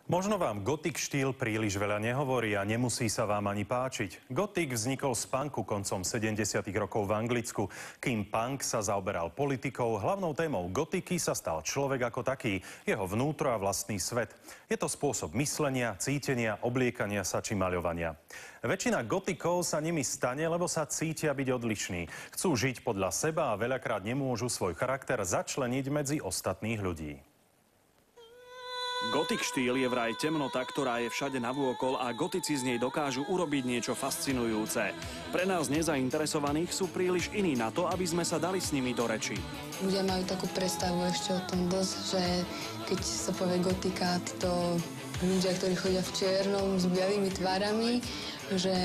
Možno vám gotik štýl príliš veľa nehovorí a nemusí sa vám ani páčiť. Gotik vznikol z punku koncom 70. rokov v Anglicku. Kým punk sa zaoberal politikou, hlavnou témou gotiky sa stal človek ako taký, jeho vnútro a vlastný svet. Je to spôsob myslenia, cítenia, obliekania sa či maľovania. Väčšina gotikov sa nimi stane, lebo sa cítia byť odlišní. Chcú žiť podľa seba a veľakrát nemôžu svoj charakter začleniť medzi ostatných ľudí. Gotik štýl je vraj temnota, ktorá je všade navôkol a gotici z nej dokážu urobiť niečo fascinujúce. Pre nás nezainteresovaných sú príliš iní na to, aby sme sa dali s nimi do reči. Ľudia majú takú predstavu ešte o tom dosť, že keď sa povie gotika, títo ľudia, ktorí chodia v čiernom s bielými tvárami, že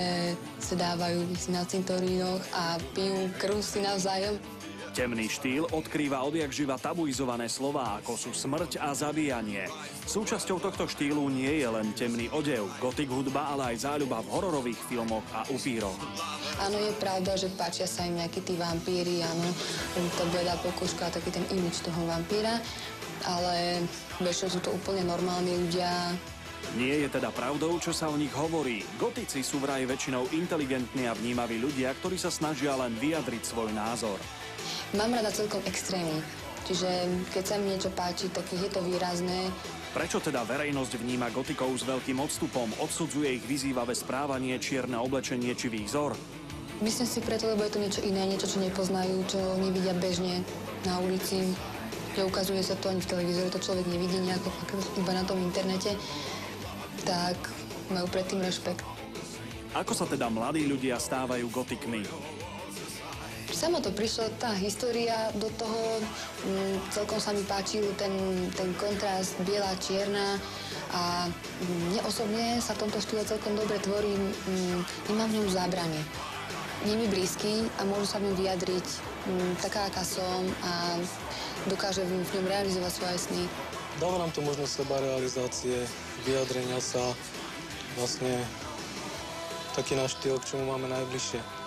sa dávajú na cintorínoch a pijú krv si navzájom. Temný štýl odkrýva odjakživa tabuizované slová, ako sú smrť a zabíjanie. Súčasťou tohto štýlu nie je len temný odev, gotik hudba, ale aj záľuba v hororových filmoch a upíroch. Áno, je pravda, že páčia sa im nejakí tí vampíri, áno, tá bledá pokožka, taký ten imič toho vampíra, ale väčšinou sú to úplne normálni ľudia. Nie je teda pravdou, čo sa o nich hovorí. Gotici sú vraj väčšinou inteligentní a vnímaví ľudia, ktorí sa snažia len vyjadriť svoj názor. Mám rada celkom extrémy, čiže keď sa mi niečo páči, tak je to výrazné. Prečo teda verejnosť vníma gotikov s veľkým odstupom, odsudzuje ich vyzývavé správanie, čierne oblečenie či výzor? Myslím si preto, lebo je to niečo iné, niečo, čo nepoznajú, čo nevidia bežne na ulici. Neukazuje sa to ani v televízore, to človek nevidí nejako iba na tom internete, tak majú predtým rešpekt. Ako sa teda mladí ľudia stávajú gotikmi? Samo to prišlo, tá história do toho, celkom sa mi páčil ten kontrast biela, čierna a mne osobne sa v tomto štýle celkom dobre tvorí, nemám v ňom zábrany. Nie mi blízky a môžu sa v ňom vyjadriť taká, aká som a dokáže v ňom realizovať svoje sny. Dáva nám to možnosť sebarealizácie, vyjadrenia sa, vlastne taký náš štýl, k čomu máme najbližšie.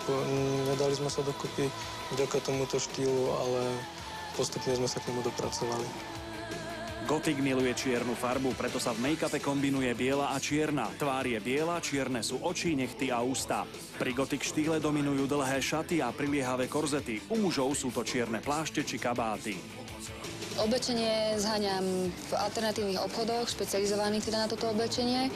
Nedali sme sa dokopy vďaka tomuto štýlu, ale postupne sme sa k nemu dopracovali. Gotik miluje čiernu farbu, preto sa v make-upe kombinuje biela a čierna. Tvár je biela, čierne sú oči, nechty a ústa. Pri gotik štýle dominujú dlhé šaty a priliehavé korzety. U mužov sú to čierne plášte či kabáty. Oblečenie zháňam v alternatívnych obchodoch, špecializovaných teda na toto oblečenie,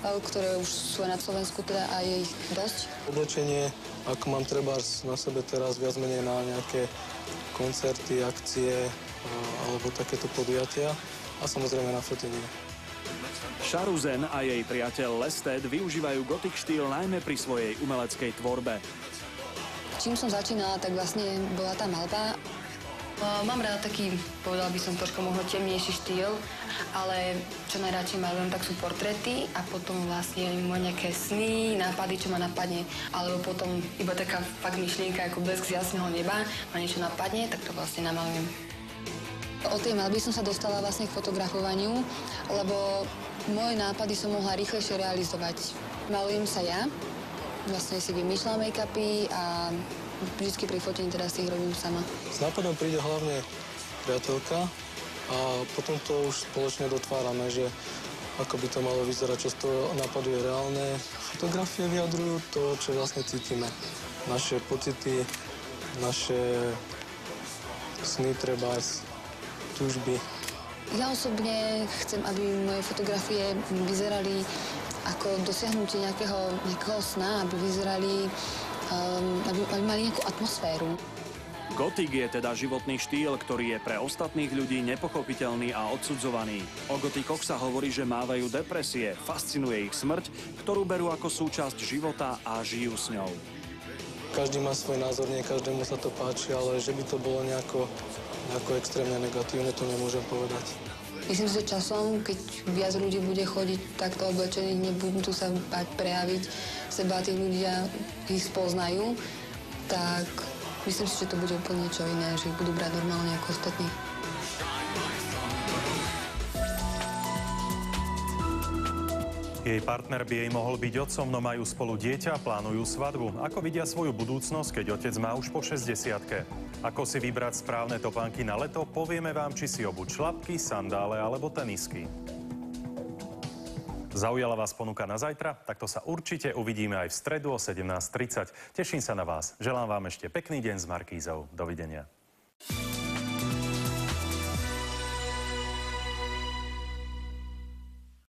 ktoré už sú aj na Slovensku, teda a je ich dosť. Oblečenie, ako mám trebárs na sebe teraz viac menej na nejaké koncerty, akcie alebo takéto podujatia a samozrejme na fotenie. Sharuzen a jej priateľ Lested využívajú gotik štýl najmä pri svojej umeleckej tvorbe. Čím som začínala, tak vlastne bola tá maľba. Mám rada taký, povedal by som, trošku možno temnejší štýl, ale čo najradšej malujem, tak sú portréty a potom vlastne moje nejaké sny, nápady, čo ma napadne, alebo potom iba taká fakt myšlienka, ako blesk z jasného neba, ma niečo napadne, tak to vlastne namalujem. Od tej maľby som sa dostala vlastne k fotografovaniu, lebo moje nápady som mohla rýchlejšie realizovať. Malujem sa ja, vlastne si vymýšľam make-upy a vždycky pri fotení teda si ich robím sama. S nápadom príde hlavne priateľka a potom to už spoločne dotvárame, že ako by to malo vyzerať, čo z toho nápadu je reálne. Fotografie vyjadrujú to, čo vlastne cítime. Naše pocity, naše sny, trebárs, túžby. Ja osobne chcem, aby moje fotografie vyzerali ako dosiahnutie nejakého sna, aby vyzerali aby mali nejakú atmosféru. Gotik je teda životný štýl, ktorý je pre ostatných ľudí nepochopiteľný a odsudzovaný. O gotikoch sa hovorí, že mávajú depresie, fascinuje ich smrť, ktorú berú ako súčasť života a žijú s ňou. Každý má svoj názor, nie každému sa to páči, ale že by to bolo nejako extrémne negatívne, to nemôžem povedať. Myslím si, že časom, keď viac ľudí bude chodiť takto oblečených, nebudú sa bať prejaviť seba, tí ľudia ich spoznajú, tak myslím si, že to bude úplne niečo iné, že ich budú brať normálne ako ostatní. Jej partner by jej mohol byť otcom, no majú spolu dieťa a plánujú svadbu. Ako vidia svoju budúcnosť, keď otec má už po 60-ke? Ako si vybrať správne topánky na leto? Povieme vám, či si obuť šlapky, sandále alebo tenisky. Zaujala vás ponuka na zajtra? Takto sa určite uvidíme aj v stredu o 17:30. Teším sa na vás. Želám vám ešte pekný deň s Markízou. Dovidenia.